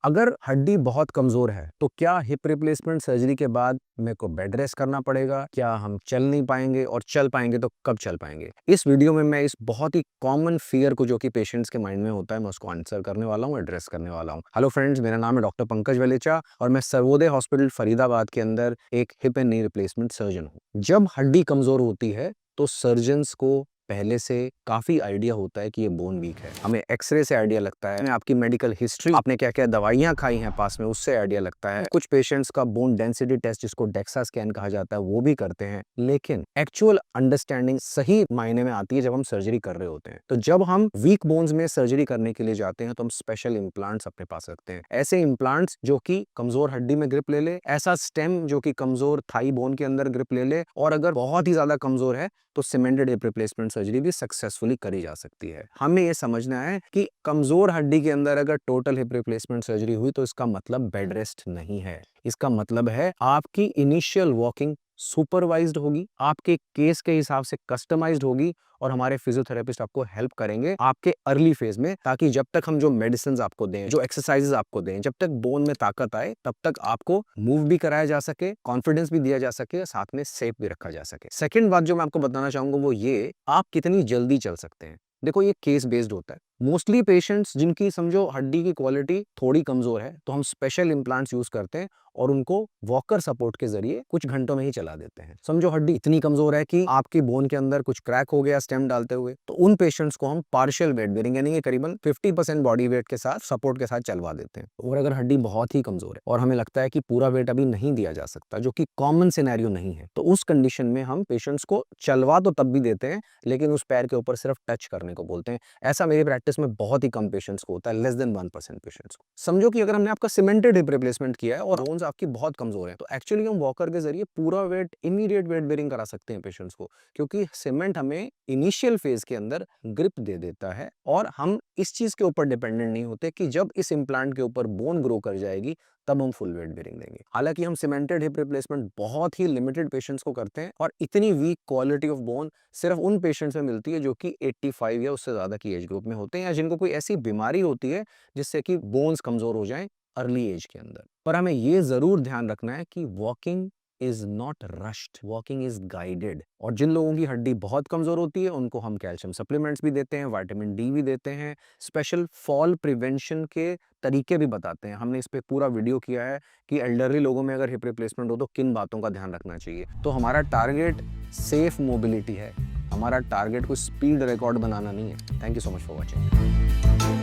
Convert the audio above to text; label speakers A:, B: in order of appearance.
A: अगर हड्डी बहुत कमजोर है तो क्या हिप रिप्लेसमेंट सर्जरी के बाद मेरे को बेड रेस्ट करना पड़ेगा? क्या हम चल नहीं पाएंगे? और चल पाएंगे तो कब चल पाएंगे? इस वीडियो में मैं इस बहुत ही कॉमन फियर को जो कि पेशेंट्स के माइंड में होता है, मैं उसको आंसर करने वाला हूँ, एड्रेस करने वाला हूँ। हेलो फ्रेंड्स, मेरा नाम है डॉक्टर पंकज वलेचा और मैं सर्वोदय हॉस्पिटल फरीदाबाद के अंदर एक hip and knee replacement surgeon हूँ। जब हड्डी कमजोर होती है तो सर्जन्स को पहले से काफी आइडिया होता है कि ये बोन वीक है। हमें एक्सरे से आइडिया लगता है, आपकी मेडिकल हिस्ट्री, आपने क्या क्या दवाइयां खाई हैं पास में, उससे आइडिया लगता है। कुछ पेशेंट्स का बोन डेंसिटी टेस्ट, जिसको डेक्सा स्कैन कहा जाता है, वो भी करते हैं। लेकिन एक्चुअल अंडरस्टैंडिंग सही मायने में आती है जब हम सर्जरी कर रहे होते हैं। तो जब हम वीक बोन्स में सर्जरी करने के लिए जाते हैं तो हम स्पेशल इम्प्लांट्स अपने पास रखते हैं। ऐसे इम्प्लांट्स जो कि कमजोर हड्डी में ग्रिप ले ले, ऐसा स्टेम जो कि कमजोर थाई बोन के अंदर ग्रिप ले ले, और अगर बहुत ही ज्यादा कमजोर है तो सीमेंटेड हिप रिप्लेसमेंट सर्जरी भी सक्सेसफुली करी जा सकती है। हमें यह समझना है कि कमजोर हड्डी के अंदर अगर टोटल हिप रिप्लेसमेंट सर्जरी हुई तो इसका मतलब बेड रेस्ट नहीं है। इसका मतलब है आपकी इनिशियल वॉकिंग सुपरवाइज्ड होगी, आपके केस के हिसाब से कस्टमाइज्ड होगी, और हमारे फिजियोथेरेपिस्ट आपको हेल्प करेंगे आपके अर्ली फेज में, ताकि जब तक हम जो मेडिसिन आपको दें, जो एक्सरसाइजेस आपको दें, जब तक बोन में ताकत आए तब तक आपको मूव भी कराया जा सके, कॉन्फिडेंस भी दिया जा सके, साथ में सेफ भी रखा जा सके। सेकंड बात जो मैं आपको बताना चाहूंगा वो ये, आप कितनी जल्दी चल सकते हैं। देखो, ये केस बेस्ड होता है। मोस्टली पेशेंट्स जिनकी समझो हड्डी की क्वालिटी थोड़ी कमजोर है तो हम स्पेशल इम्प्लांट्स यूज करते हैं और उनको वॉकर सपोर्ट के जरिए कुछ घंटों में ही चला देते हैं। समझो हड्डी इतनी कमजोर है कि आपकी बोन के अंदर कुछ क्रैक हो गया स्टेम डालते हुए, तो उन पेशेंट्स को हम पार्शियल वेट बेरिंग यानी कि करीबन 50% बॉडी वेट के साथ सपोर्ट के साथ चलवा देते हैं। और अगर हड्डी बहुत ही कमजोर है और हमें लगता है कि पूरा वेट अभी नहीं दिया जा सकता, जो कि कॉमन सिनेरियो नहीं है, तो उस कंडीशन में हम पेशेंट्स को चलवा तो तब भी देते हैं, लेकिन उस पैर के ऊपर सिर्फ टच करने को बोलते हैं। ऐसा मेरी प्रैक्टिस में बहुत ही कम पेशेंट्स को होता है, लेस देन 1% पेशेंट्स को। समझो कि अगर हमने आपका सीमेंटेड हिप रिप्लेसमेंट किया है और बोन्स आपकी बहुत कमजोर है, तो एक्चुअली हम वॉकर के जरिए पूरा वेट, इमीडिएट वेट बेरिंग करा सकते हैं पेशेंट्स को, क्योंकि सीमेंट हमें इनिशियल फेज के अंदर ग्रिप दे देता है और हम इस चीज के ऊपर डिपेंडेंट नहीं होते कि जब इस इम्प्लांट के ऊपर बोन ग्रो कर जाएगी तब हम फुल वेट बेरिंग देंगे। हालांकि हम सीमेंटेड हिप रिप्लेसमेंट बहुत ही लिमिटेड पेशेंट्स को करते हैं और इतनी वीक क्वालिटी ऑफ बोन सिर्फ उन पेशेंट्स में मिलती है जो कि 85 या उससे ज्यादा की एज ग्रुप में होते हैं, या जिनको कोई ऐसी बीमारी होती है जिससे कि बोन्स कमजोर हो जाएं अर्ली एज के अंदर। पर हमें ये जरूर ध्यान रखना है कि walking is not rushed, walking is guided. और जिन लोगों की हड्डी बहुत कमजोर होती है उनको हम कैल्शियम सप्लीमेंट्स भी देते हैं, विटामिन डी भी देते हैं, स्पेशल फॉल प्रिवेंशन के तरीके भी बताते हैं। हमने इस पे पूरा वीडियो किया है कि एल्डरली लोगों में अगर हिप रिप्लेसमेंट हो तो किन बातों का ध्यान रखना चाहिए। तो हमारा टारगेट सेफ मोबिलिटी है, हमारा टारगेट कोई स्पीड रिकॉर्ड बनाना नहीं है। Thank you so much for watching.